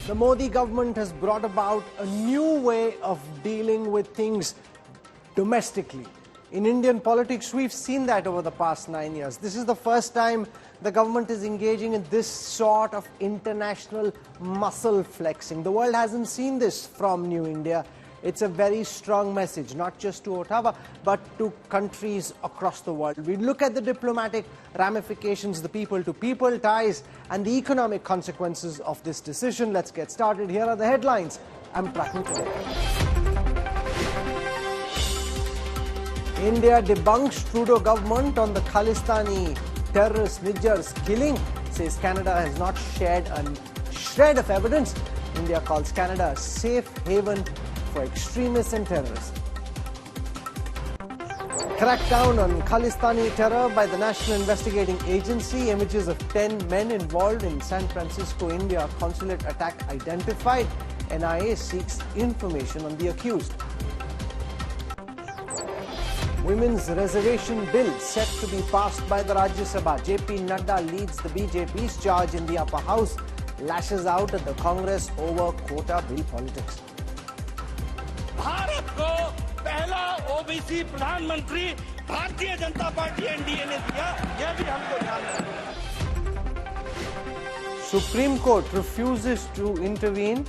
The Modi government has brought about a new way of dealing with things domestically. In Indian politics, we've seen that over the past 9 years. This is the first time the government is engaging in this sort of international muscle flexing. The world hasn't seen this from New India. It's a very strong message, not just to Ottawa, but to countries across the world. We look at the diplomatic ramifications, the people-to-people ties, and the economic consequences of this decision. Let's get started. Here are the headlines I'm tracking today. India debunks Trudeau government on the Khalistani terrorist Nijjar's killing, says Canada has not shared a shred of evidence. India calls Canada a safe haven for extremists and terrorists. Crackdown on Khalistani terror by the National Investigating Agency. Images of 10 men involved in San Francisco, India consulate attack identified. NIA seeks information on the accused. Women's reservation bill set to be passed by the Rajya Sabha. JP Nadda leads the BJP's charge in the upper house, lashes out at the Congress over quota bill politics. Bharat को पहला OBC प्रधानमंत्री Bharatiya Janata party NDA ने दिया, यह भी हमको ध्यान रखना। Supreme Court refuses to intervene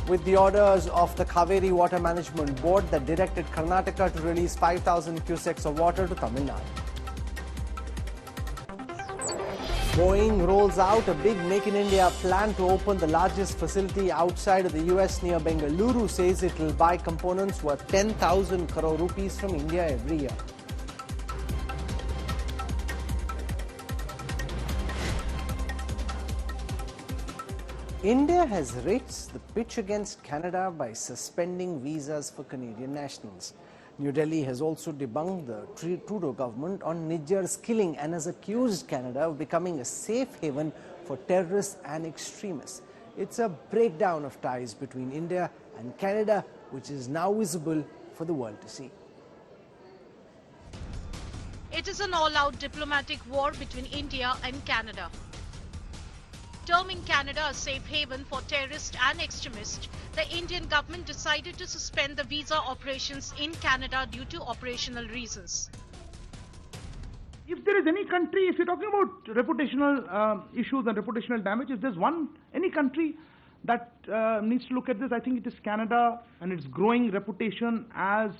with the orders of the Kaveri Water Management Board that directed Karnataka to release 5,000 cusecs of water to Tamil Nadu. Boeing rolls out a big Make in India plan to open the largest facility outside of the US near Bengaluru, says it will buy components worth 10,000 crore rupees from India every year. India has raised the pitch against Canada by suspending visas for Canadian nationals. New Delhi has also debunked the Trudeau government on Nijjar's killing and has accused Canada of becoming a safe haven for terrorists and extremists. It's a breakdown of ties between India and Canada, which is now visible for the world to see. It is an all-out diplomatic war between India and Canada. Terming Canada a safe haven for terrorists and extremists, the Indian government decided to suspend the visa operations in Canada due to operational reasons. If there is any country, if you're talking about reputational issues and reputational damage, if there's any country that needs to look at this, I think it is Canada and its growing reputation as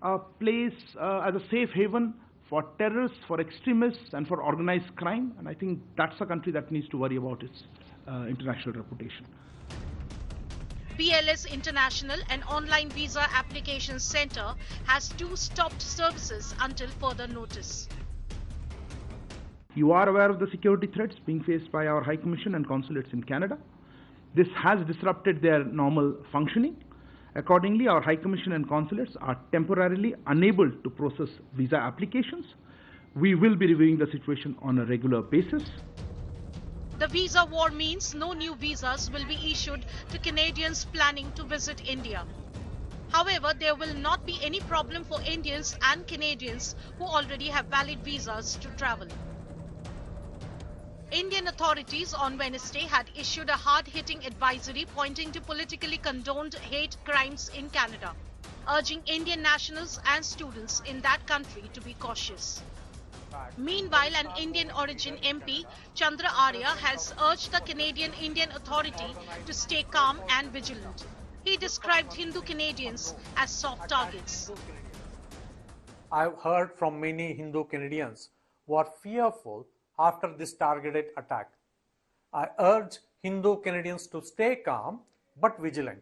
a place, as a safe haven for terrorists, for extremists, and for organized crime. And I think that's a country that needs to worry about its international reputation. BLS International, an online visa application center, has stopped services until further notice. You are aware of the security threats being faced by our High Commission and consulates in Canada. This has disrupted their normal functioning. Accordingly, our High Commission and consulates are temporarily unable to process visa applications. We will be reviewing the situation on a regular basis. The visa war means no new visas will be issued to Canadians planning to visit India. However, there will not be any problem for Indians and Canadians who already have valid visas to travel. Indian authorities on Wednesday had issued a hard-hitting advisory pointing to politically condoned hate crimes in Canada, urging Indian nationals and students in that country to be cautious. Meanwhile, an Indian origin MP, Chandra Arya, has urged the Canadian Indian Authority to stay calm and vigilant. He described Hindu Canadians as soft targets. I've heard from many Hindu Canadians who are fearful after this targeted attack. I urge Hindu Canadians to stay calm but vigilant.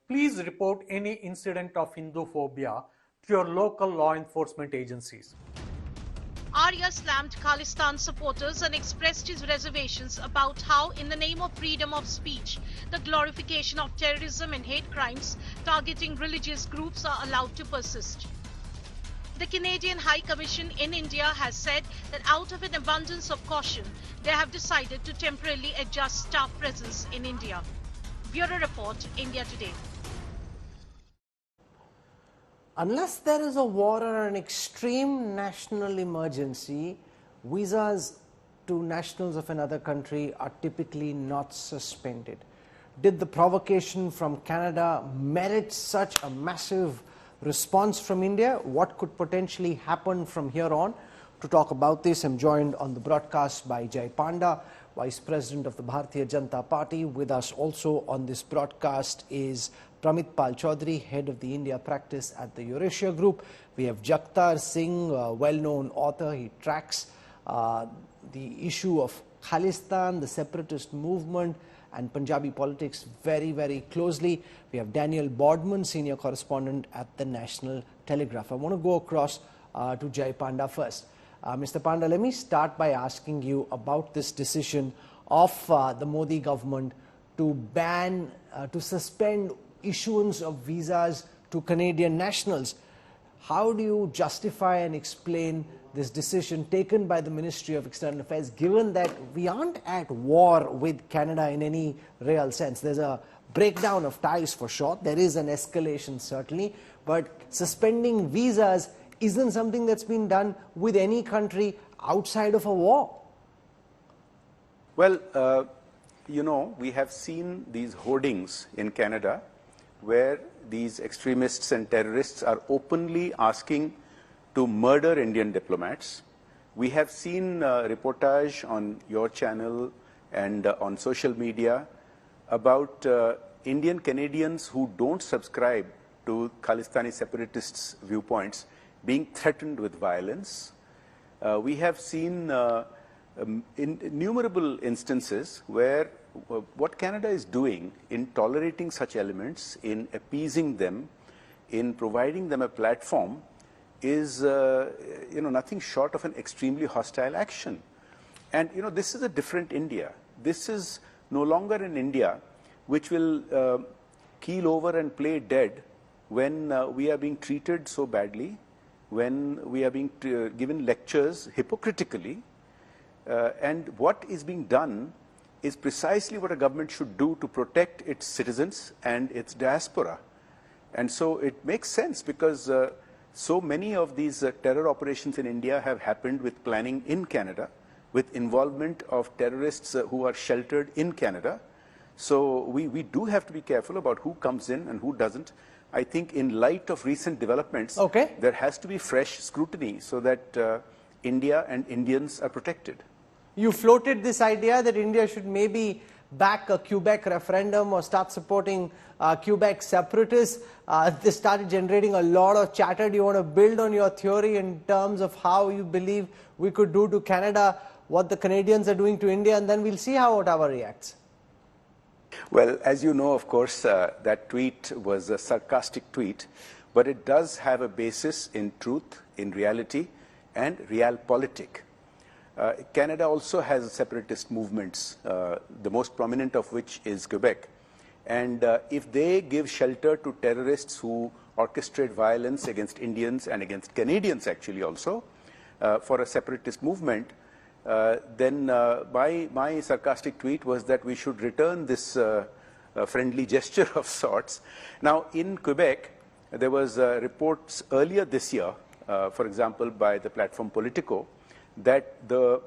Please report any incident of Hindu phobia to your local law enforcement agencies. Arya slammed Khalistan supporters and expressed his reservations about how, in the name of freedom of speech, the glorification of terrorism and hate crimes targeting religious groups are allowed to persist. The Canadian High Commission in India has said that out of an abundance of caution, they have decided to temporarily adjust staff presence in India. Bureau Report, India Today. Unless there is a war or an extreme national emergency, visas to nationals of another country are typically not suspended. Did the provocation from Canada merit such a massive response from India? What could potentially happen from here on? To talk about this, I'm joined on the broadcast by Jai Panda, Vice President of the Bharatiya Janata Party. With us also on this broadcast is Pramit Pal Chaudhary, Head of the India Practice at the Eurasia Group. We have Jakhtar Singh, a well-known author. He tracks the issue of Khalistan, the separatist movement, and Punjabi politics very, very closely. We have Daniel Bodman, Senior Correspondent at the National Telegraph. I want to go across to Jai Panda first. Mr. Panda, let me start by asking you about this decision of the Modi government to ban, to suspend issuance of visas to Canadian nationals. How do you justify and explain this decision taken by the Ministry of External Affairs, given that we aren't at war with Canada in any real sense? There's a breakdown of ties for sure. There is an escalation certainly, but suspending visas isn't something that's been done with any country outside of a war. Well, you know, we have seen these hoardings in Canada where these extremists and terrorists are openly asking to murder Indian diplomats. We have seen reportage on your channel and on social media about Indian Canadians who don't subscribe to Khalistani separatists' viewpoints being threatened with violence. We have seen innumerable instances where what Canada is doing in tolerating such elements, in appeasing them, in providing them a platform is you know, nothing short of an extremely hostile action. And you know, this is a different India. This is no longer an India which will keel over and play dead when we are being treated so badly, when we are being given lectures hypocritically, and what is being done is precisely what a government should do to protect its citizens and its diaspora. And so it makes sense because so many of these terror operations in India have happened with planning in Canada, with involvement of terrorists who are sheltered in Canada. So we do have to be careful about who comes in and who doesn't. I think in light of recent developments, there has to be fresh scrutiny so that India and Indians are protected. You floated this idea that India should maybe back a Quebec referendum or start supporting Quebec separatists. This started generating a lot of chatter. Do you want to build on your theory in terms of how you believe we could do to Canada what the Canadians are doing to India, and then we'll see how Ottawa reacts? Well, as you know, of course, that tweet was a sarcastic tweet, but it does have a basis in truth, in reality, and realpolitik. Canada also has separatist movements, the most prominent of which is Quebec. And if they give shelter to terrorists who orchestrate violence against Indians and against Canadians actually also, for a separatist movement, then my sarcastic tweet was that we should return this friendly gesture of sorts. Now, in Quebec, there was reports earlier this year, for example, by the platform Politico, that the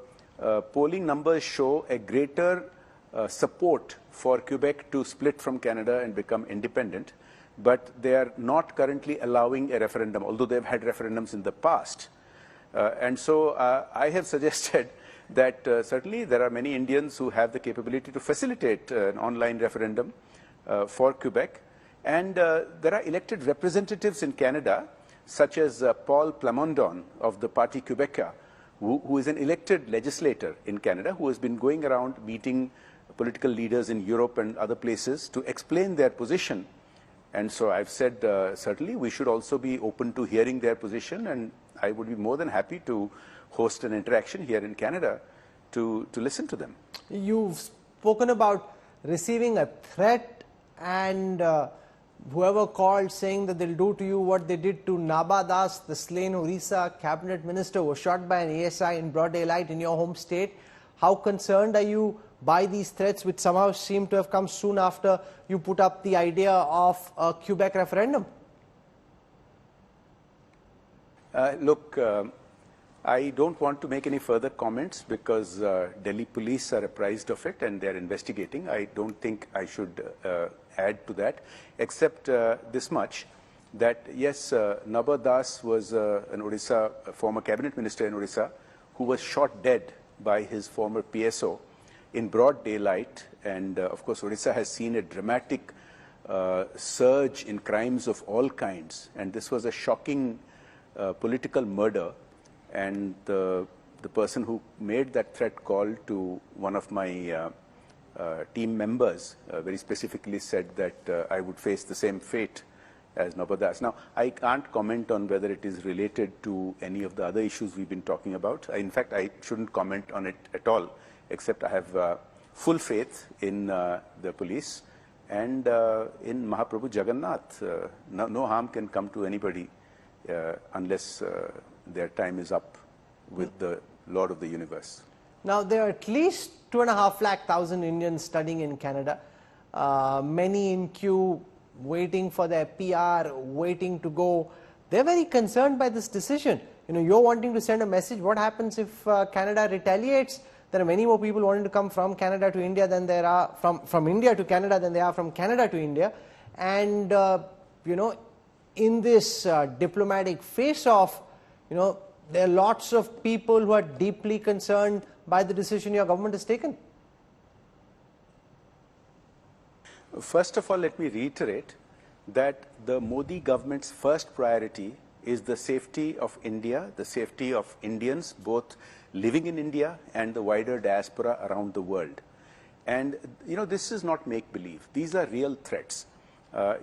polling numbers show a greater support for Quebec to split from Canada and become independent, but they are not currently allowing a referendum, although they've had referendums in the past. And so I have suggested that certainly there are many Indians who have the capability to facilitate an online referendum for Quebec. And there are elected representatives in Canada, such as Paul Plamondon of the Parti Québécois, who is an elected legislator in Canada, who has been going around meeting political leaders in Europe and other places to explain their position. And so I've said, certainly we should also be open to hearing their position, and I would be more than happy to host an interaction here in Canada to listen to them. You've spoken about receiving a threat and whoever called saying that they'll do to you what they did to Naba Das, the slain Orissa cabinet minister, was shot by an ASI in broad daylight in your home state. How concerned are you by these threats, which somehow seem to have come soon after you put up the idea of a Quebec referendum? Look, I don't want to make any further comments because Delhi police are apprised of it and they're investigating. I don't think I should add to that, except this much, that yes, Naba Das was an Odisha, a former cabinet minister in Odisha, who was shot dead by his former PSO in broad daylight. And of course, Odisha has seen a dramatic surge in crimes of all kinds. And this was a shocking political murder. And the person who made that threat call to one of my team members very specifically said that I would face the same fate as Naba Das. Now, I can't comment on whether it is related to any of the other issues we've been talking about. In fact, I shouldn't comment on it at all, except I have full faith in the police and in Mahaprabhu Jagannath. No harm can come to anybody unless their time is up with the Lord of the universe. Now, there are at least 2.5 lakh Indians studying in Canada, many in queue, waiting for their PR, waiting to go. They're very concerned by this decision. You know, you're wanting to send a message. What happens if Canada retaliates? There are many more people wanting to come from Canada to India than there are from India to Canada than there are from Canada to India. And, you know, in this diplomatic face-off, you know, there are lots of people who are deeply concerned by the decision your government has taken. First of all, let me reiterate that the Modi government's first priority is the safety of India, the safety of Indians, both living in India and the wider diaspora around the world. And, you know, this is not make-believe. These are real threats.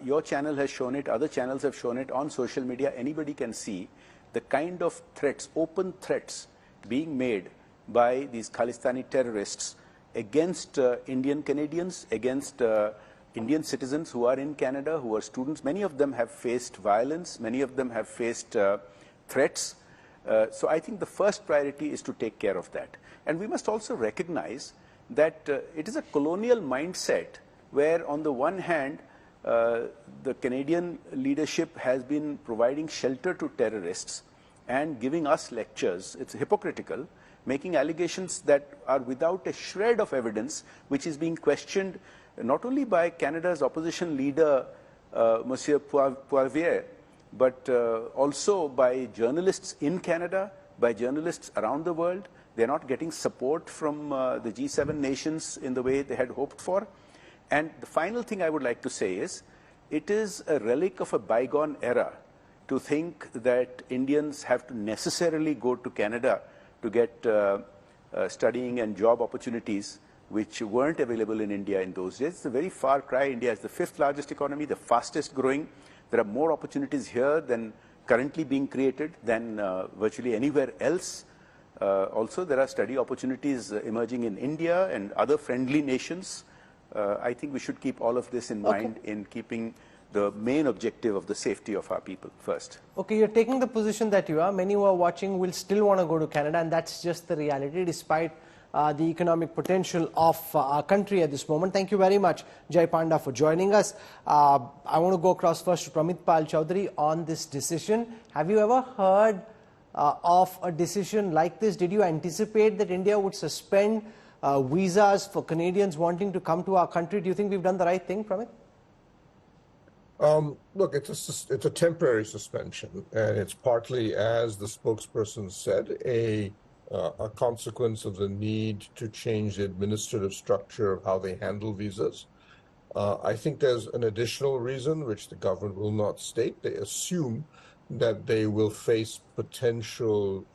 Your channel has shown it, other channels have shown it on social media. Anybody can see the kind of threats, open threats being made by these Khalistani terrorists against Indian Canadians, against Indian citizens who are in Canada, who are students. Many of them have faced violence. Many of them have faced threats. So I think the first priority is to take care of that. And we must also recognize that it is a colonial mindset where on the one hand, the Canadian leadership has been providing shelter to terrorists and giving us lectures. It's hypocritical, making allegations that are without a shred of evidence, which is being questioned not only by Canada's opposition leader, Monsieur Poilievre, but also by journalists in Canada, by journalists around the world. They're not getting support from the G7 nations in the way they had hoped for. And the final thing I would like to say is, it is a relic of a bygone era to think that Indians have to necessarily go to Canada to get studying and job opportunities which weren't available in India in those days. It's a very far cry. India is the 5th largest economy, the fastest growing. There are more opportunities here than currently being created than virtually anywhere else. Also, there are study opportunities emerging in India and other friendly nations. I think we should keep all of this in mind in keeping the main objective of the safety of our people first. Okay, you're taking the position that you are. Many who are watching will still want to go to Canada, and that's just the reality despite the economic potential of our country at this moment. Thank you very much, Jai Panda, for joining us. I want to go across first to Pramit Pal Chowdhury on this decision. Have you ever heard of a decision like this? Did you anticipate that India would suspend visas for Canadians wanting to come to our country? Do you think we've done the right thing, Pramit? Look, it's a temporary suspension, and it's partly, as the spokesperson said, a consequence of the need to change the administrative structure of how they handle visas. I think there's an additional reason, which the government will not state. They assume that they will face potential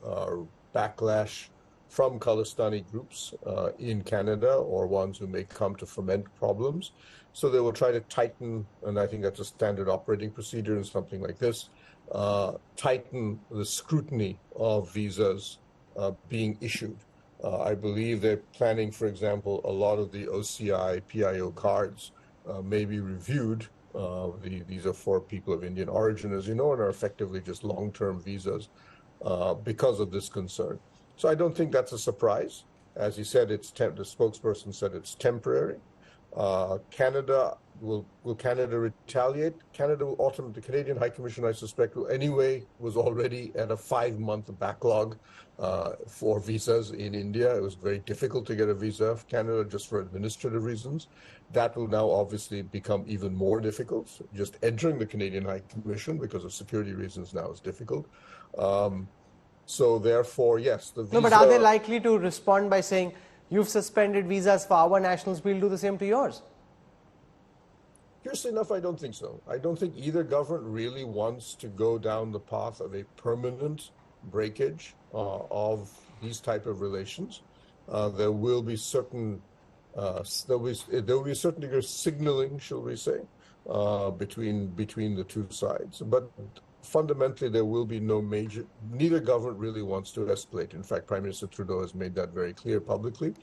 backlash from Khalistani groups in Canada, or ones who may come to foment problems. So they will try to tighten, and I think that's a standard operating procedure in something like this, tighten the scrutiny of visas being issued. I believe they're planning, for example, a lot of the OCI, PIO cards may be reviewed. These are for people of Indian origin, as you know, and are effectively just long-term visas because of this concern. So I don't think that's a surprise. As he said, the spokesperson said it's temporary. Canada will Canada retaliate? Canada will ultimately, the Canadian High Commission, I suspect, will anyway, was already at a 5-month backlog for visas in India. It was very difficult to get a visa of Canada just for administrative reasons. That will now obviously become even more difficult. Just entering the Canadian High Commission because of security reasons now is difficult. So therefore, yes, the visa... No, but are they likely to respond by saying, you've suspended visas for our nationals, we'll do the same to yours? Curiously enough, I don't think so. I don't think either government really wants to go down the path of a permanent breakage of these type of relations. There will be certain there will be a certain degree of signaling, shall we say, between the two sides. But fundamentally, there will be no major. Neither government really wants to escalate. In fact, Prime Minister Trudeau has made that very clear publicly.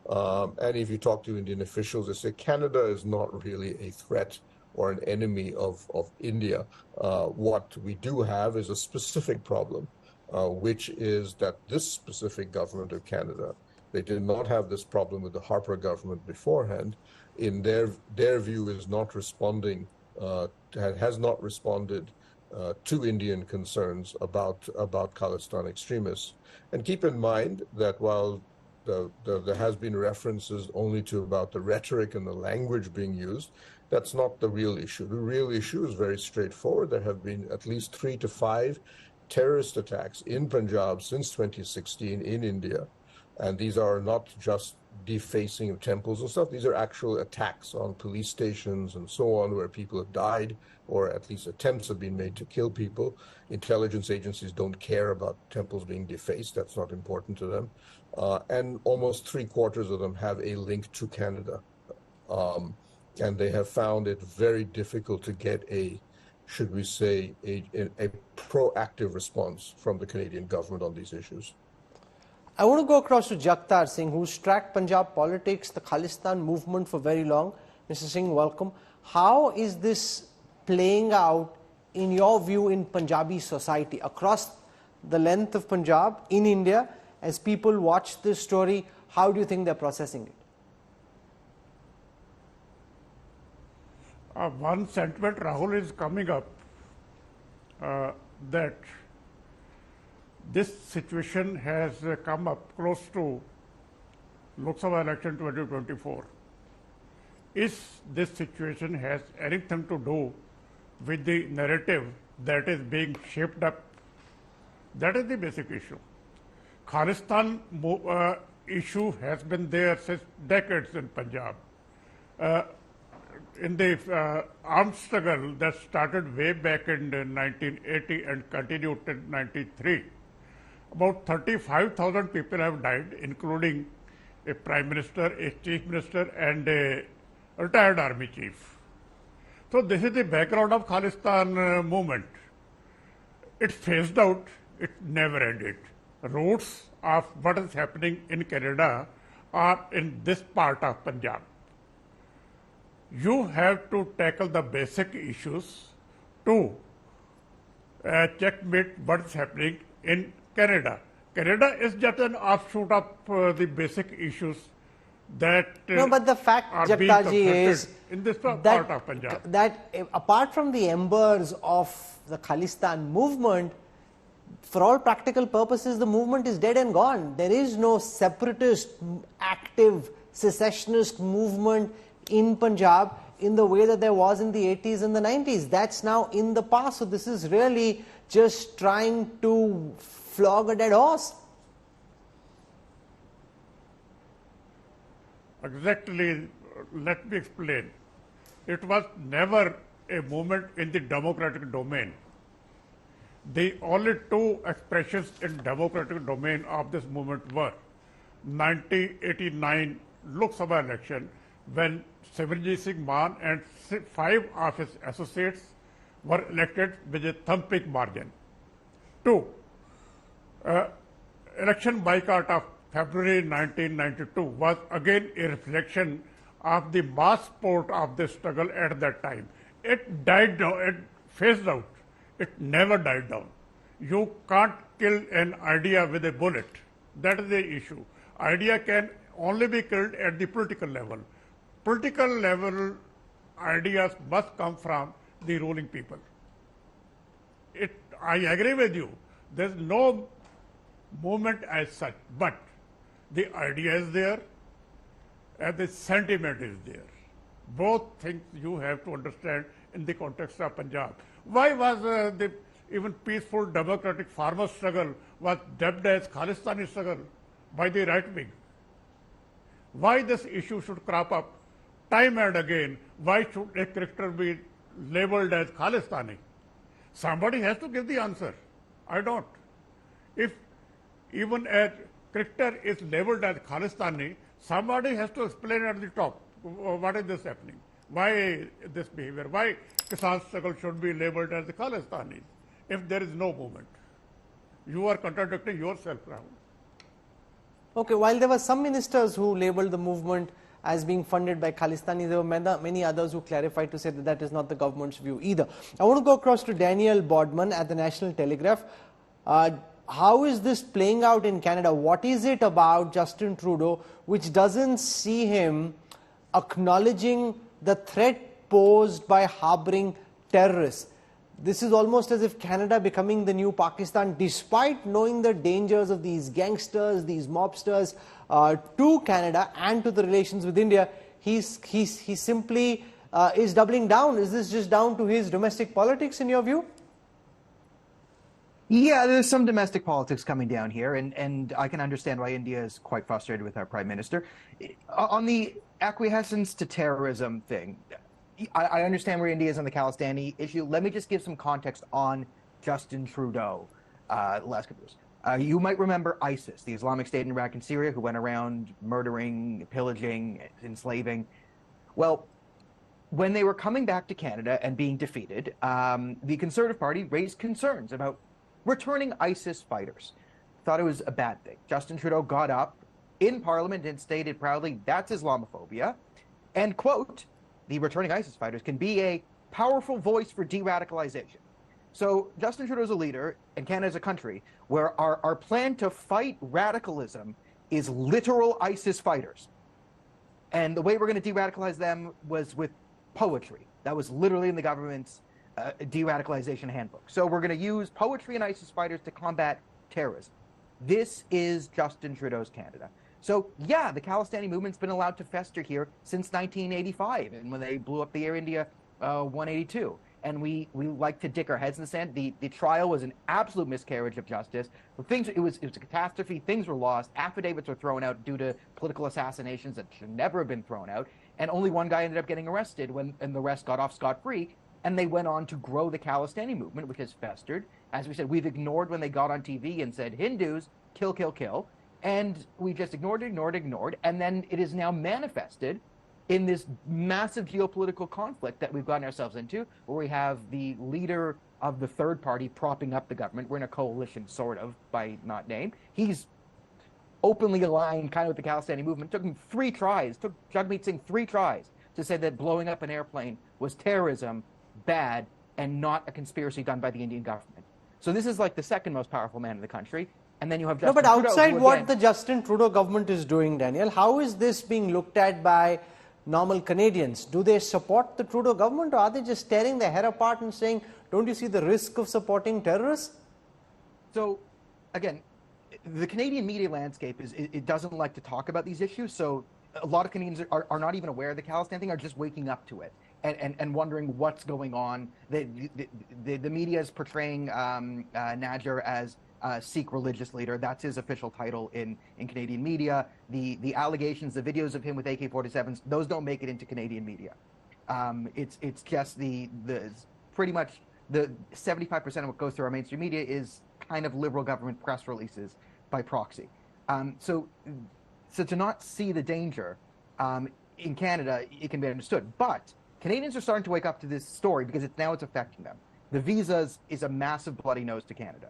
And if you talk to Indian officials, they say Canada is not really a threat or an enemy of India. What we do have is a specific problem, which is that this specific government of Canada, they did not have this problem with the Harper government beforehand. In their view, is not responding, has not responded to Indian concerns about Khalistan extremists. And keep in mind that while there has been references only to about the rhetoric and the language being used, that's not the real issue. The real issue is very straightforward. There have been at least 3 to 5 terrorist attacks in Punjab since 2016 in India. And these are not just defacing of temples and stuff. These are actual attacks on police stations and so on, where people have died, or at least attempts have been made to kill people. Intelligence agencies don't care about temples being defaced. That's not important to them. And almost 3/4 of them have a link to Canada. And they have found it very difficult to get should we say, a proactive response from the Canadian government on these issues. I want to go across to Jagtar Singh, who's tracked Punjab politics, the Khalistan movement for very long. Mr. Singh, welcome. How is this playing out, in your view, in Punjabi society, across the length of Punjab, in India? As people watch this story, how do you think they're processing it? One sentiment, Rahul, is coming up that this situation has come up close to Lok Sabha election 2024. Is this situation has anything to do with the narrative that is being shaped up? That is the basic issue. Khalistan issue has been there since decades in Punjab. In the armed struggle that started way back in 1980 and continued in 93, about 35,000 people have died, including a prime minister, a chief minister, and a retired army chief. So this is the background of Khalistan movement. It phased out, it never ended. Roots of what is happening in Canada are in this part of Punjab. You have to tackle the basic issues to checkmate what is happening in Canada. Canada is just an offshoot of the basic issues that no, but the fact, are Jagtarji, being is in this part of Punjab. That apart from the embers of the Khalistan movement, for all practical purposes, the movement is dead and gone. There is no separatist, active, secessionist movement in Punjab in the way that there was in the 80s and the 90s. That's now in the past. So this is really just trying to flog a dead horse. Exactly. Let me explain. It was never a movement in the democratic domain. The only 2 expressions in democratic domain of this movement were 1989 Lok Sabha election, when Sivaji Singh Man and 5 of his associates were elected with a thumping margin. 2, election boycott of February 1992 was again a reflection of the mass support of the struggle at that time. It died down, it phased out. It never died down. You can't kill an idea with a bullet. That is the issue. Idea can only be killed at the political level. Political level ideas must come from the ruling people. I agree with you. There's no movement as such, but the idea is there and the sentiment is there. Both things you have to understand in the context of Punjab. Why was the even peaceful democratic farmer struggle was dubbed as Khalistani struggle by the right wing? Why this issue should crop up time and again? Why should a cricketer be labeled as Khalistani? Somebody has to give the answer. I don't. If even a cricketer is labeled as Khalistani, somebody has to explain at the top what is this happening? Why this behavior? Why Kisan struggle should be labeled as the Khalistanis if there is no movement? You are contradicting yourself, Rahul. Okay, while there were some ministers who labelled the movement as being funded by Khalistanis, there were many others who clarified to say that that is not the government's view either. I want to go across to Daniel Bodman at the National Telegraph. How is this playing out in Canada? What is it about Justin Trudeau which doesn't see him acknowledging the threat posed by harboring terrorists? This is almost as if Canada becoming the new Pakistan, despite knowing the dangers of these gangsters, these mobsters to Canada and to the relations with India. He simply is doubling down. Is this just down to his domestic politics in your view? Yeah, there's some domestic politics coming down here, and I can understand why India is quite frustrated with our Prime Minister. On the acquiescence to terrorism thing, I understand where India is on the Khalistani issue. Let me just give some context on Justin Trudeau the last couple of years. You might remember ISIS, the Islamic State in Iraq and Syria, who went around murdering, pillaging, enslaving. Well, when they were coming back to Canada and being defeated, the Conservative Party raised concerns about returning ISIS fighters. Thought it was a bad thing. Justin Trudeau got up in Parliament and stated proudly, that's Islamophobia, and quote, the returning ISIS fighters can be a powerful voice for de-radicalization. So Justin Trudeau is a leader, and Canada is a country where our plan to fight radicalism is literal ISIS fighters. And the way we're going to de-radicalize them was with poetry. That was literally in the government's de-radicalization handbook. So we're going to use poetry and ISIS fighters to combat terrorism. This is Justin Trudeau's Canada. So yeah, the Khalistani movement's been allowed to fester here since 1985, and when they blew up the Air India 182. And we like to dick our heads in the sand. The trial was an absolute miscarriage of justice. It was a catastrophe. Things were lost. Affidavits were thrown out due to political assassinations that should never have been thrown out. And only one guy ended up getting arrested and the rest got off scot-free. And they went on to grow the Khalistani movement, which has festered. As we said, we've ignored when they got on TV and said, Hindus, kill, kill, kill. And we just ignored. And then it is now manifested in this massive geopolitical conflict that we've gotten ourselves into, where we have the leader of the third party propping up the government. We're in a coalition, sort of, by not name. He's openly aligned kind of with the Khalistani movement. It took him 3 tries, took Jagmeet Singh 3 tries to say that blowing up an airplane was terrorism, bad, and not a conspiracy done by the Indian government. So this is like the second most powerful man in the country. And then you have Justin Trudeau. No, but outside Trudeau, what the Justin Trudeau government is doing, Daniel, how is this being looked at by normal Canadians? Do they support the Trudeau government, or are they just tearing their hair apart and saying, don't you see the risk of supporting terrorists? So, again, the Canadian media landscape it doesn't like to talk about these issues. So a lot of Canadians are not even aware of the Khalistan thing, are just waking up to it and wondering what's going on. The media is portraying Nijjar as Sikh religious leader. That's his official title in Canadian media. The allegations, the videos of him with AK-47s, those don't make it into Canadian media. It's just the pretty much the 75% of what goes through our mainstream media is kind of liberal government press releases by proxy. So to not see the danger in Canada, it can be understood. But Canadians are starting to wake up to this story because it's affecting them. The visas is a massive bloody nose to Canada.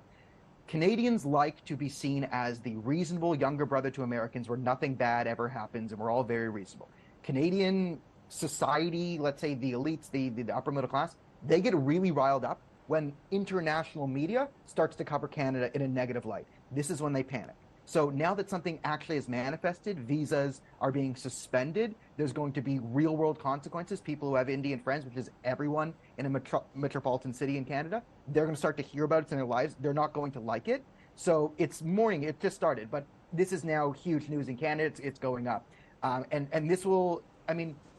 Canadians like to be seen as the reasonable younger brother to Americans where nothing bad ever happens and we're all very reasonable. Canadian society, let's say the elites, the upper middle class, they get really riled up when international media starts to cover Canada in a negative light. This is when they panic. So now that something actually is manifested, visas are being suspended, there's going to be real world consequences. People who have Indian friends, which is everyone in a metropolitan city in Canada, they're going to start to hear about it in their lives. They're not going to like it. So it's morning. It just started, but this is now huge news in Canada. It's going up. And this will,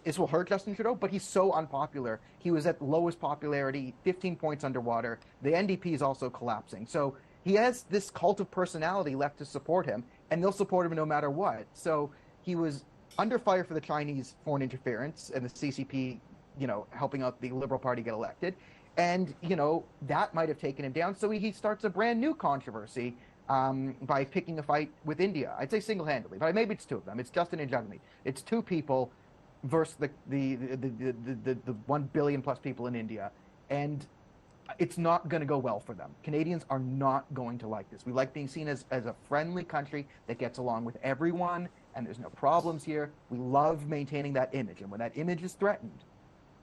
this will hurt Justin Trudeau, but he's so unpopular. He was at lowest popularity, 15 points underwater. The NDP is also collapsing. So he has this cult of personality left to support him, and they'll support him no matter what. So he was under fire for the Chinese foreign interference and the CCP, helping out the Liberal Party get elected. And, that might have taken him down. So he starts a brand new controversy by picking a fight with India. I'd say single-handedly, but maybe it's two of them. It's Justin and Jagmeet. It's two people versus the 1 billion plus people in India. And it's not going to go well for them. Canadians are not going to like this. We like being seen as a friendly country that gets along with everyone, and there's no problems here. We love maintaining that image. And when that image is threatened,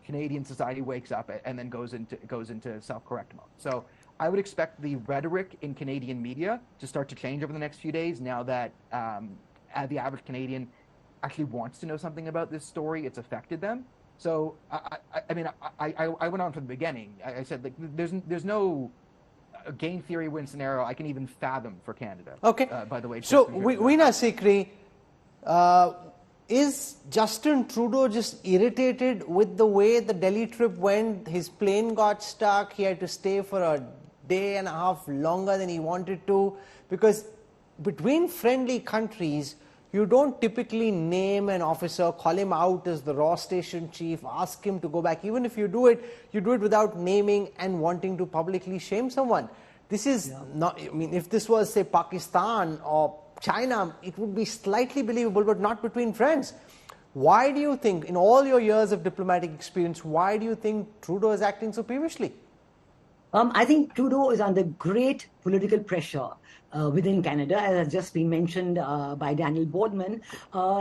Canadian society wakes up and then goes into self-correct mode. So I would expect the rhetoric in Canadian media to start to change over the next few days now that the average Canadian actually wants to know something about this story. It's affected them. So I went on from the beginning. I said there's no game theory win scenario I can even fathom for Canada. Okay. By the way. So Veena Sikri, is Justin Trudeau just irritated with the way the Delhi trip went? His plane got stuck. He had to stay for a day and a half longer than he wanted to, because between friendly countries, you don't typically name an officer, call him out as the raw station chief, ask him to go back. Even if you do it without naming and wanting to publicly shame someone. This is not, if this was, say, Pakistan or China, it would be slightly believable, but not between friends. Why do you think, in all your years of diplomatic experience, why do you think Trudeau is acting so peevishly? I think Trudeau is under great political pressure within Canada, as has just been mentioned by Daniel Boardman.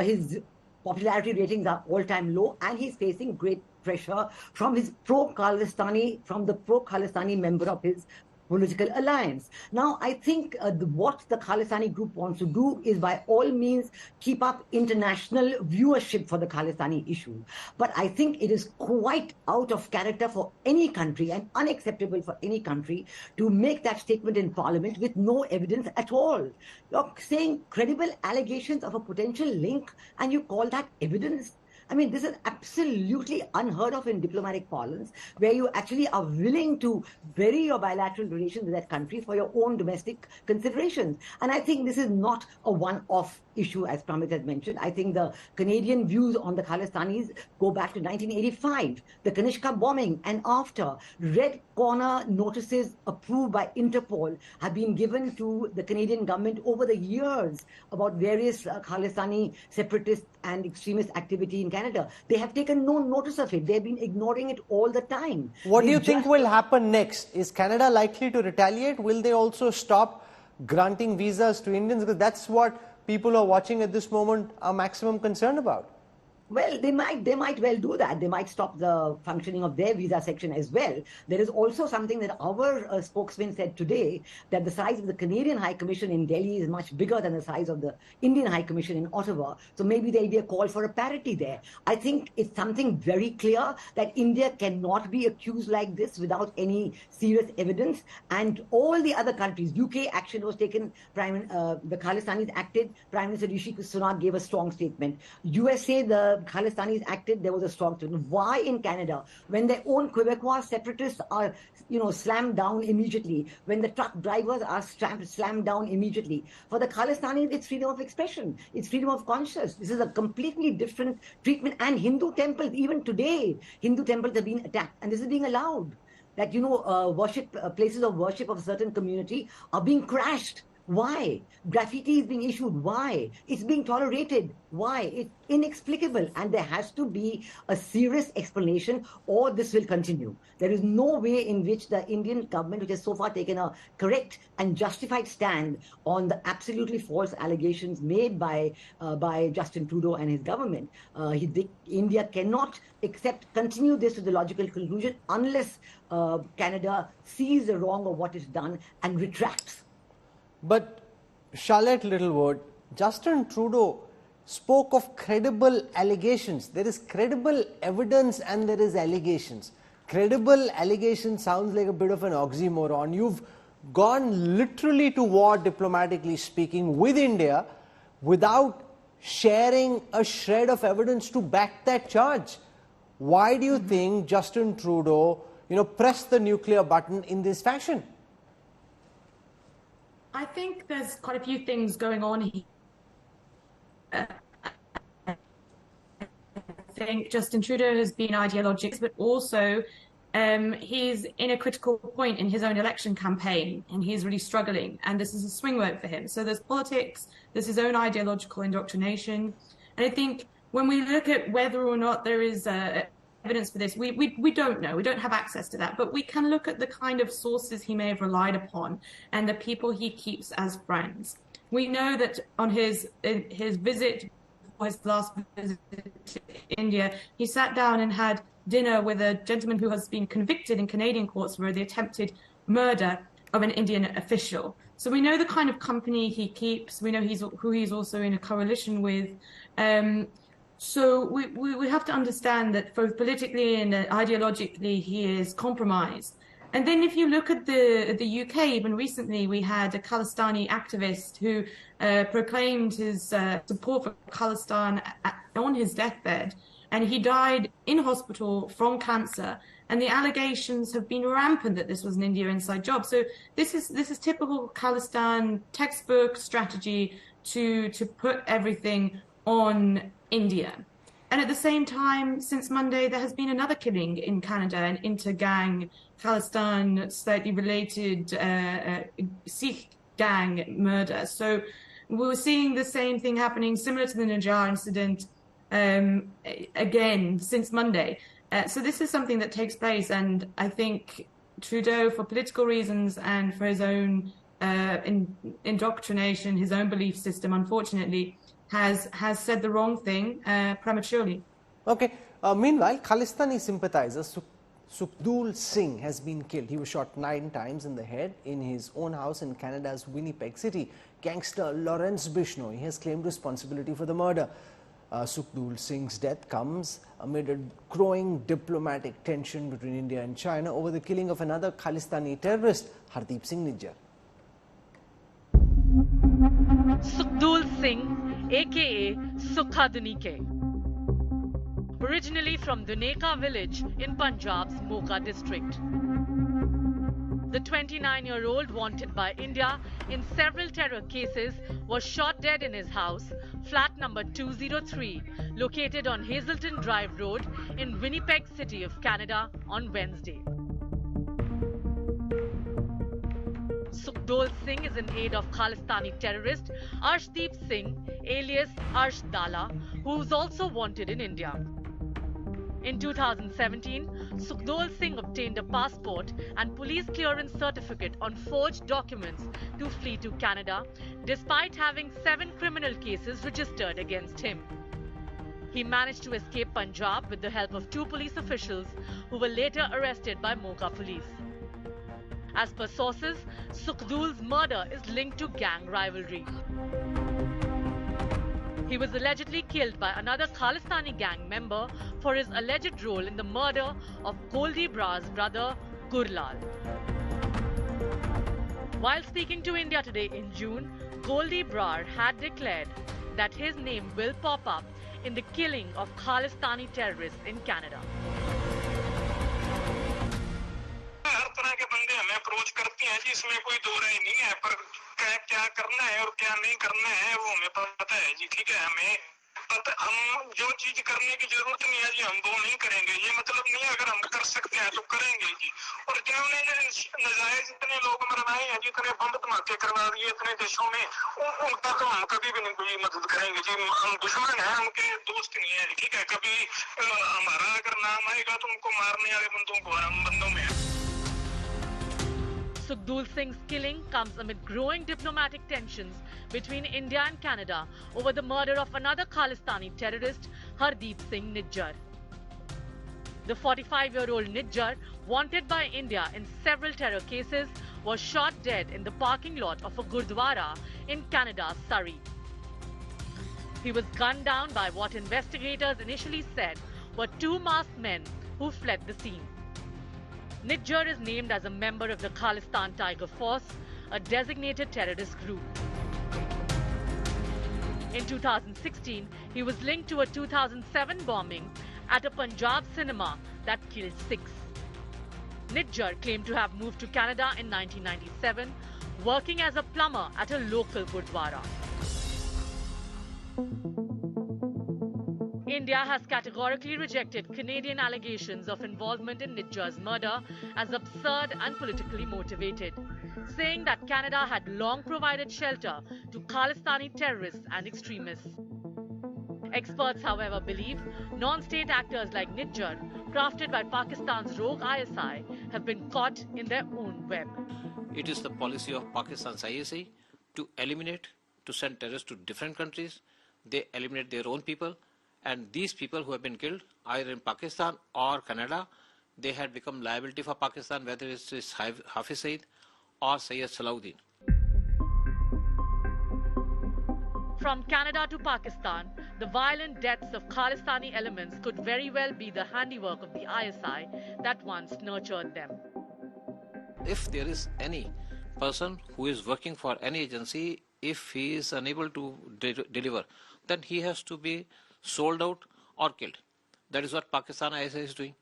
His popularity ratings are all-time low, and he's facing great pressure from his pro-Khalistani member of his political alliance. Now, I think what the Khalistani group wants to do is by all means keep up international viewership for the Khalistani issue. But I think it is quite out of character for any country and unacceptable for any country to make that statement in Parliament with no evidence at all. You're saying credible allegations of a potential link and you call that evidence? This is absolutely unheard of in diplomatic parlance, where you actually are willing to bury your bilateral relations with that country for your own domestic considerations. And I think this is not a one-off issue, as Pramit has mentioned. I think the Canadian views on the Khalistanis go back to 1985, the Kanishka bombing, and after. Red corner notices approved by Interpol have been given to the Canadian government over the years about various Khalistani separatist and extremist activity in Canada. They have taken no notice of it. They've been ignoring it all the time. What do you think will happen next? Is Canada likely to retaliate? Will they also stop granting visas to Indians? Because that's what people who are watching at this moment are maximum concerned about. Well, they might well do that. They might stop the functioning of their visa section as well. There is also something that our spokesman said today, that the size of the Canadian High Commission in Delhi is much bigger than the size of the Indian High Commission in Ottawa. So maybe there'll be a call for a parity there. I think it's something very clear that India cannot be accused like this without any serious evidence. And all the other countries, UK action was taken, the Khalistanis acted, Prime Minister Rishi Sunak gave a strong statement. USA, the Khalistanis acted, there was a strong statement. Why in Canada, when their own Quebecois separatists are, slammed down immediately, when the truck drivers are slammed down immediately? For the Khalistanis, it's freedom of expression, it's freedom of conscience. This is a completely different treatment. And Hindu temples, even today, Hindu temples have been attacked, and this is being allowed. That, places of worship of a certain community are being crashed. Why? Graffiti is being issued. Why? It's being tolerated. Why? It's inexplicable. And there has to be a serious explanation, or this will continue. There is no way in which the Indian government, which has so far taken a correct and justified stand on the absolutely false allegations made by Justin Trudeau and his government, India cannot continue this to the logical conclusion unless Canada sees the wrong of what is done and retracts. But Charlotte Littlewood, Justin Trudeau spoke of credible allegations. There is credible evidence and there is allegations. Credible allegation sounds like a bit of an oxymoron. You've gone literally to war, diplomatically speaking, with India without sharing a shred of evidence to back that charge. Why do you think Justin Trudeau, pressed the nuclear button in this fashion? I think there's quite a few things going on here. I think Justin Trudeau has been ideological, but also he's in a critical point in his own election campaign, and he's really struggling, and this is a swing vote for him. So there's politics, there's his own ideological indoctrination, and I think when we look at whether or not there is evidence for this, we don't know, we don't have access to that, but we can look at the kind of sources he may have relied upon and the people he keeps as friends. We know that on his visit, his last visit to India, he sat down and had dinner with a gentleman who has been convicted in Canadian courts for the attempted murder of an Indian official. So we know the kind of company he keeps. We know who he's also in a coalition with. So we have to understand that both politically and ideologically he is compromised. And then if you look at the UK, even recently we had a Khalistani activist who proclaimed his support for Khalistan on his deathbed, and he died in hospital from cancer. And the allegations have been rampant that this was an India inside job. So this is typical Khalistan textbook strategy to put everything on India. And at the same time, since Monday, there has been another killing in Canada, an inter-gang Khalistan slightly related Sikh gang murder. So we're seeing the same thing happening, similar to the Nijjar incident, again since Monday. So this is something that takes place, and I think Trudeau, for political reasons and for his own indoctrination, his own belief system, unfortunately, has said the wrong thing prematurely. Okay. Meanwhile, Khalistani sympathizer Sukhdev Singh has been killed. He was shot 9 times in the head in his own house in Canada's Winnipeg City. Gangster Lawrence Bishnoi has claimed responsibility for the murder. Sukhdev Singh's death comes amid a growing diplomatic tension between India and China over the killing of another Khalistani terrorist, Arindam Singh Nijjar. Sukhdev Singh, aka Sukhadunike. Originally from Duneka village in Punjab's Mocha district. The 29-year-old, wanted by India in several terror cases, was shot dead in his house, flat number 203, located on Hazelton Drive Road in Winnipeg City of Canada on Wednesday. Sukhdev Singh is in aid of Khalistani terrorist Arshdeep Singh, alias Arsh Dala, who is also wanted in India. In 2017, Sukhdev Singh obtained a passport and police clearance certificate on forged documents to flee to Canada, despite having 7 criminal cases registered against him. He managed to escape Punjab with the help of 2 police officials who were later arrested by Mocha police. As per sources, Sukhdev's murder is linked to gang rivalry. He was allegedly killed by another Khalistani gang member for his alleged role in the murder of Goldie Brar's brother, Gurlal. While speaking to India Today in June, Goldie Brar had declared that his name will pop up in the killing of Khalistani terrorists in Canada. हर तरह के बंदे हमें approach करते हैं जी, इसमें कोई दो राय नहीं है, पर क्या करना है और क्या नहीं करना है वो हमें पता है जी, ठीक है। हमें पता, हम जो चीज करने की जरूरत नहीं है जी हम वो नहीं करेंगे, ये मतलब नहीं है। अगर हम कर सकते हैं तो करेंगे जी। और जिन्होंने नजायज इतने लोग मरवाए हैं जी, इतने बम धमाके करवा दिए इतने देशों में, उनका तो हम कभी भी नहीं कोई मदद करेंगे जी। हम दुश्मन हैं, उनके दोस्त नहीं है, ठीक है। कभी हमारा अगर नाम आएगा तो उनको मारने वाले बंदों में है। Sukhdev Singh's killing comes amid growing diplomatic tensions between India and Canada over the murder of another Khalistani terrorist, Arindam Singh Nijjar. The 45-year-old Nijjar, wanted by India in several terror cases, was shot dead in the parking lot of a Gurdwara in Canada's Surrey. He was gunned down by what investigators initially said were two masked men who fled the scene. Nijjar is named as a member of the Khalistan Tiger Force, a designated terrorist group. In 2016, he was linked to a 2007 bombing at a Punjab cinema that killed 6. Nijjar claimed to have moved to Canada in 1997, working as a plumber at a local Gurdwara. India has categorically rejected Canadian allegations of involvement in Nijjar's murder as absurd and politically motivated, saying that Canada had long provided shelter to Khalistani terrorists and extremists. Experts, however, believe non-state actors like Nijjar, crafted by Pakistan's rogue ISI, have been caught in their own web. It is the policy of Pakistan's ISI to eliminate, to send terrorists to different countries. They eliminate their own people, and these people who have been killed, either in Pakistan or Canada, they had become liability for Pakistan, whether it's Hafiz Saeed or Syed Salahuddin. From Canada to Pakistan, the violent deaths of Khalistani elements could very well be the handiwork of the ISI that once nurtured them. If there is any person who is working for any agency, if he is unable to deliver, then he has to be sold out or killed. That is what Pakistan ISI is doing,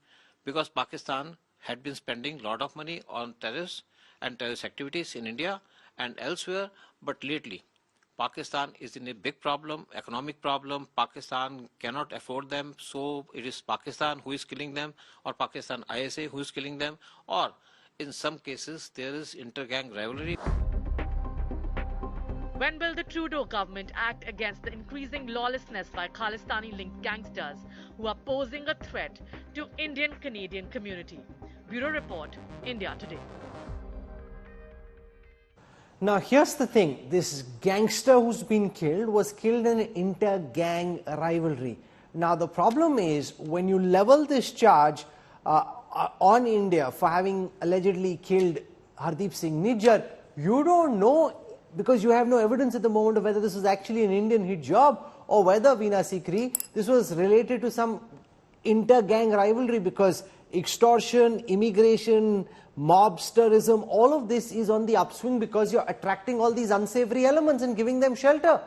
because Pakistan had been spending a lot of money on terrorists and terrorist activities in India and elsewhere, but lately Pakistan is in a big problem, economic problem. Pakistan cannot afford them, so it is Pakistan who is killing them, or Pakistan ISI who is killing them, or in some cases there is inter-gang rivalry. When will the Trudeau government act against the increasing lawlessness by Khalistani-linked gangsters who are posing a threat to Indian-Canadian community? Bureau Report, India Today. Now here's the thing, this gangster who's been killed was killed in an inter-gang rivalry. Now the problem is, when you level this charge on India for having allegedly killed Hardeep Singh Nijjar, you don't know, because you have no evidence at the moment of whether this was actually an Indian hit job or whether, Veena Sikri, this was related to some inter-gang rivalry, because extortion, immigration, mobsterism, all of this is on the upswing because you're attracting all these unsavory elements and giving them shelter.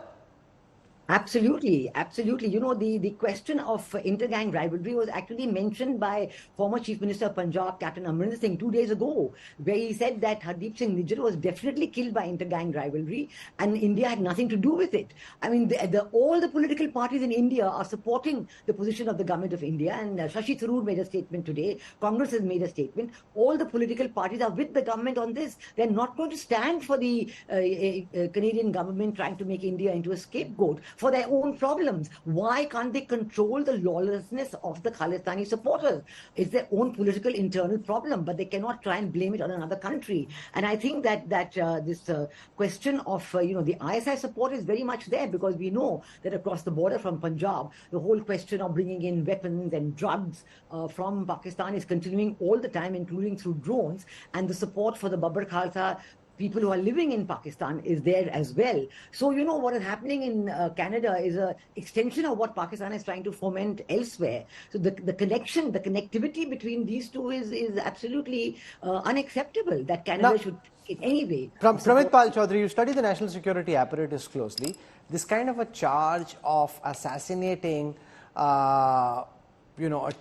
Absolutely, absolutely. You know, the question of inter-gang rivalry was actually mentioned by former Chief Minister of Punjab, Captain Arindam Singh, 2 days ago, where he said that Hardeep Singh Nijjar was definitely killed by inter-gang rivalry and India had nothing to do with it. I mean, all the political parties in India are supporting the position of the government of India, and Shashi Tharoor made a statement today, Congress has made a statement, all the political parties are with the government on this. They're not going to stand for the Canadian government trying to make India into a scapegoat for their own problems. Why can't they control the lawlessness of the Khalistani supporters? It's their own political internal problem, but they cannot try and blame it on another country. And I think that this question of the ISI support is very much there, because we know that across the border from Punjab, the whole question of bringing in weapons and drugs from Pakistan is continuing all the time, including through drones, and the support for the Babbar Khalsa people who are living in Pakistan is there as well. So, you know, what is happening in Canada is an extension of what Pakistan is trying to foment elsewhere. So the connection, the connectivity between these two is absolutely unacceptable, that Canada should take it anyway. Pramit Pal Chaudhary, you study the national security apparatus closely. This kind of a charge of assassinating a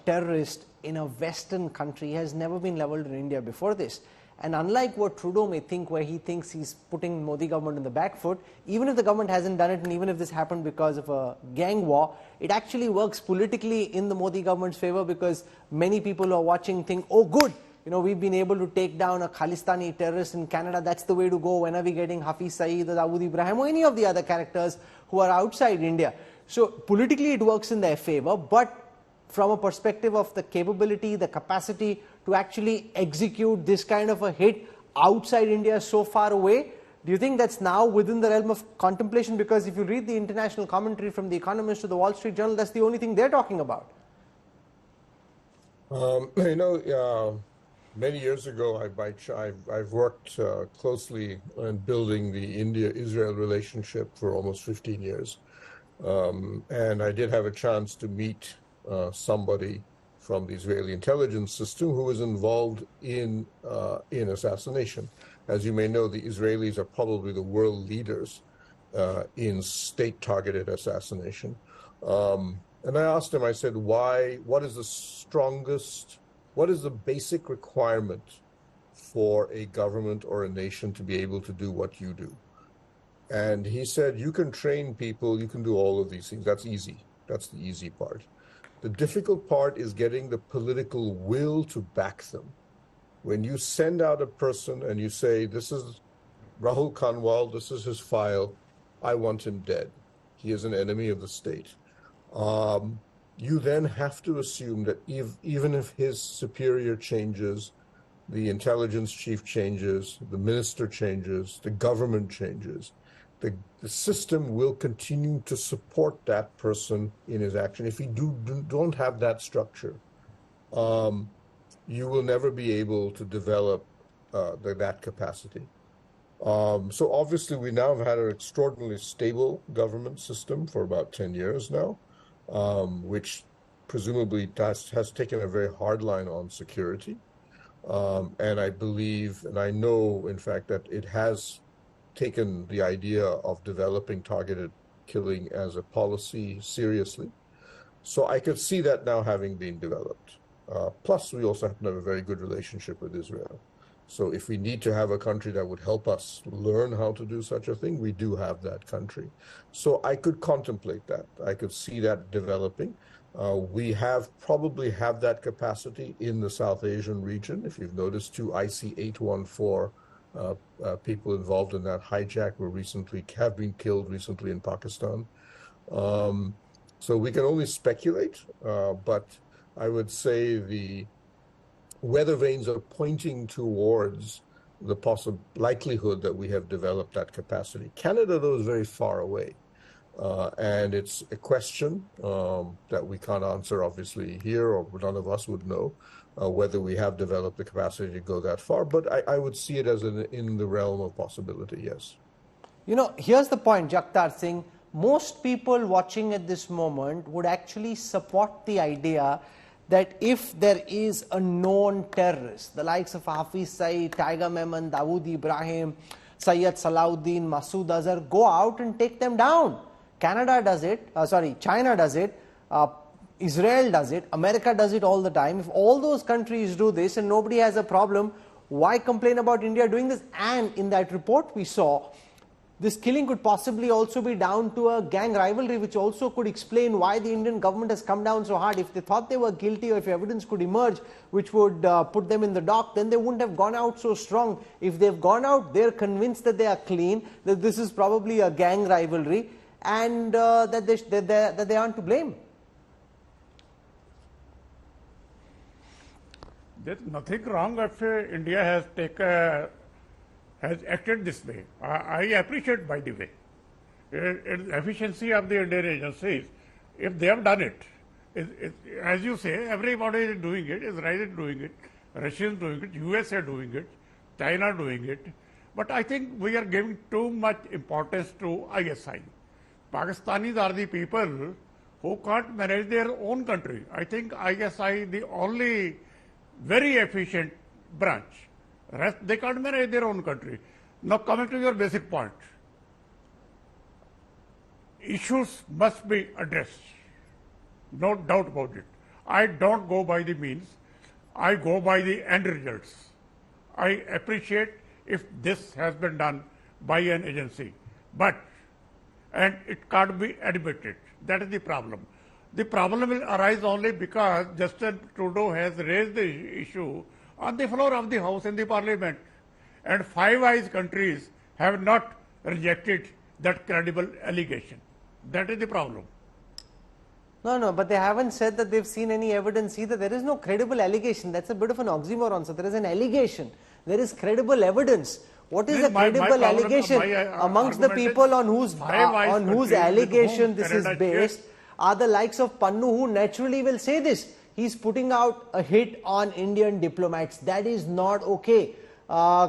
terrorist in a Western country has never been leveled in India before this. And unlike what Trudeau may think, where he thinks he's putting Modi government in the back foot, even if the government hasn't done it, and even if this happened because of a gang war, it actually works politically in the Modi government's favor, because many people who are watching think, oh good, we've been able to take down a Khalistani terrorist in Canada, that's the way to go. When are we getting Hafiz Saeed or Dawood Ibrahim or any of the other characters who are outside India? So politically it works in their favor, but from a perspective of the capability, the capacity to actually execute this kind of a hit outside India so far away, do you think that's now within the realm of contemplation? Because if you read the international commentary from The Economist to the Wall Street Journal, that's the only thing they're talking about. Many years ago, I've worked closely on building the India-Israel relationship for almost 15 years. And I did have a chance to meet somebody from the Israeli intelligence system who was involved in assassination. As you may know, the Israelis are probably the world leaders in state-targeted assassination. And I asked him, I said, what is the basic requirement for a government or a nation to be able to do what you do? And he said, you can train people, you can do all of these things. That's easy. That's the easy part. The difficult part is getting the political will to back them. When you send out a person and you say, this is Rahul Kanwal, this is his file, I want him dead. He is an enemy of the state. You then have to assume that even if his superior changes, the intelligence chief changes, the minister changes, the government changes, the system will continue to support that person in his action. If you don't have that structure, you will never be able to develop that capacity. So obviously we now have had an extraordinarily stable government system for about 10 years now, which presumably has taken a very hard line on security. And I believe, and I know, in fact, that it has taken the idea of developing targeted killing as a policy seriously. So I could see that now having been developed. Plus, we also happen to have a very good relationship with Israel. So if we need to have a country that would help us learn how to do such a thing, we do have that country. So I could contemplate that. I could see that developing. We probably have that capacity in the South Asian region. If you've noticed, 2 IC-814 people involved in that hijack have been killed recently in Pakistan. So we can only speculate, but I would say the weather vanes are pointing towards the possible likelihood that we have developed that capacity. Canada, though, is very far away. And it's a question that we can't answer, obviously, here, or none of us would know whether we have developed the capacity to go that far. But I would see it as in the realm of possibility, yes. You know, here's the point, Jagtar Singh. Most people watching at this moment would actually support the idea that if there is a known terrorist, the likes of Hafiz Saeed, Tiger Memon, Dawood Ibrahim, Syed Salahuddin, Masood Azhar, go out and take them down. Canada does it, China does it, Israel does it, America does it all the time. If all those countries do this and nobody has a problem, why complain about India doing this? And in that report we saw, this killing could possibly also be down to a gang rivalry, which also could explain why the Indian government has come down so hard. If they thought they were guilty, or if evidence could emerge which would put them in the dock, then they wouldn't have gone out so strong. If they've gone out, they're convinced that they are clean, that this is probably a gang rivalry, and that they aren't to blame. There's nothing wrong if India has acted this way. I appreciate, by the way, efficiency of the Indian agencies. If they have done it, as you say, everybody is doing it. Israel is doing it, Russia is doing it, US are doing it, China doing it. But I think we are giving too much importance to ISI. Pakistanis are the people who can't manage their own country. I think ISI is the only very efficient branch. Rest, they can't manage their own country. Now coming to your basic point, issues must be addressed, no doubt about it. I don't go by the means, I go by the end results. I appreciate if this has been done by an agency, and it can't be admitted. That is the problem. The problem will arise only because Justin Trudeau has raised the issue on the floor of the House in the Parliament, and Five Eyes countries have not rejected that credible allegation. That is the problem. No, but they haven't said that they've seen any evidence either. There is no credible allegation. That's a bit of an oxymoron. So there is an allegation. There is credible evidence. What is a credible allegation? Amongst the people on whose allegation this is based are the likes of Pannu, who naturally will say this. He's putting out a hit on Indian diplomats. That is not okay.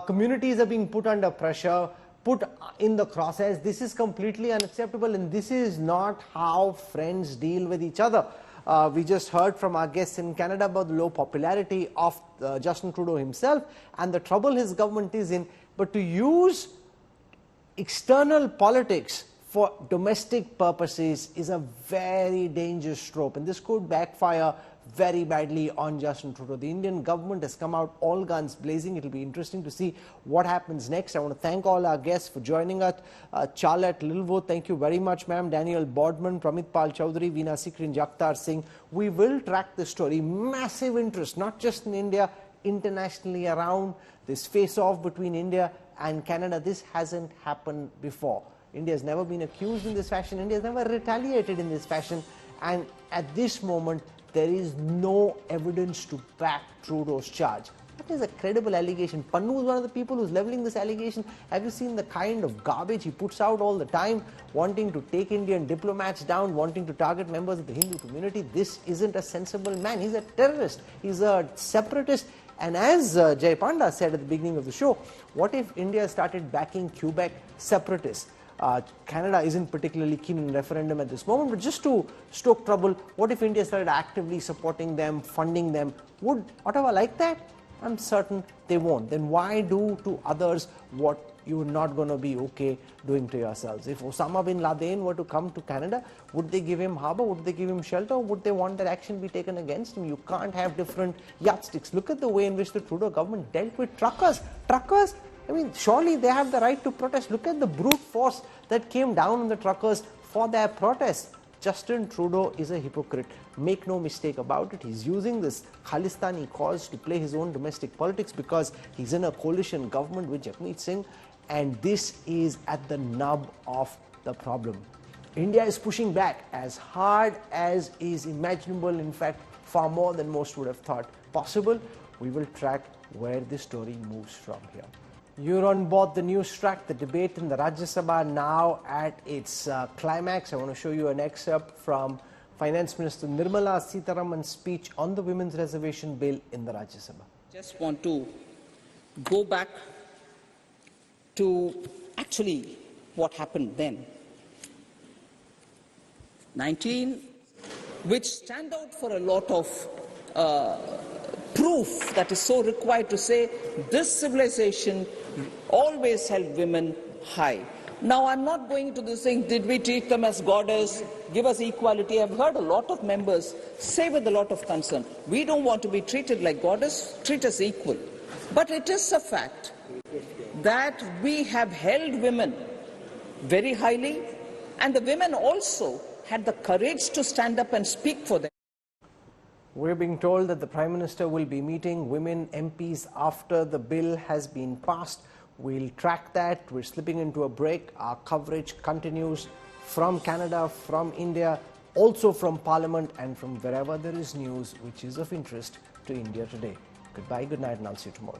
Communities are being put under pressure. put in the crosshairs. This is completely unacceptable, and this is not how friends deal with each other. We just heard from our guests in Canada about the low popularity of Justin Trudeau himself and the trouble his government is in. But to use external politics for domestic purposes is a very dangerous trope, and this could backfire very badly on Justin Trudeau. The Indian government has come out all guns blazing. It will be interesting to see what happens next. I want to thank all our guests for joining us. Charlotte Lilvo, thank you very much, ma'am. Daniel Bodman, Pramit Pal Chowdhury, Veena Sikrin, Jakhtar Singh. We will track this story. Massive interest, not just in India, internationally around. This face-off between India and Canada, this hasn't happened before. India has never been accused in this fashion. India has never retaliated in this fashion. And at this moment, there is no evidence to back Trudeau's charge. That is a credible allegation. Pannu is one of the people who's leveling this allegation. Have you seen the kind of garbage he puts out all the time, wanting to take Indian diplomats down, wanting to target members of the Hindu community? This isn't a sensible man. He's a terrorist. He's a separatist. And as Jay Panda said at the beginning of the show, what if India started backing Quebec separatists? Canada isn't particularly keen on referendum at this moment, but just to stoke trouble, what if India started actively supporting them, funding them? Would Ottawa like that? I'm certain they won't. Then why do to others what you're not going to be okay doing to yourselves? If Osama bin Laden were to come to Canada, would they give him harbor? Would they give him shelter? Or would they want that action be taken against him? You can't have different yardsticks. Look at the way in which the Trudeau government dealt with truckers. Truckers, I mean, surely they have the right to protest. Look at the brute force that came down on the truckers for their protest. Justin Trudeau is a hypocrite. Make no mistake about it. He's using this Khalistani cause to play his own domestic politics because he's in a coalition government with Jagmeet Singh, and this is at the nub of the problem. India is pushing back as hard as is imaginable, in fact, far more than most would have thought possible. We will track where this story moves from here. You're on board the news track. The debate in the Rajya Sabha now at its climax. I want to show you an excerpt from Finance Minister Nirmala Sitharaman's speech on the Women's Reservation Bill in the Rajya Sabha. Just want to go back to actually what happened then. 19, which stand out for a lot of proof that is so required to say this civilization always held women high. Now, I'm not going to this thing, did we treat them as goddess, give us equality? I've heard a lot of members say with a lot of concern, we don't want to be treated like goddess, treat us equal. But it is a fact that we have held women very highly, and the women also had the courage to stand up and speak for them. We're being told that the Prime Minister will be meeting women MPs after the bill has been passed. We'll track that. We're slipping into a break. Our coverage continues from Canada, from India, also from Parliament and from wherever there is news which is of interest to India today. Goodbye, good night, and I'll see you tomorrow.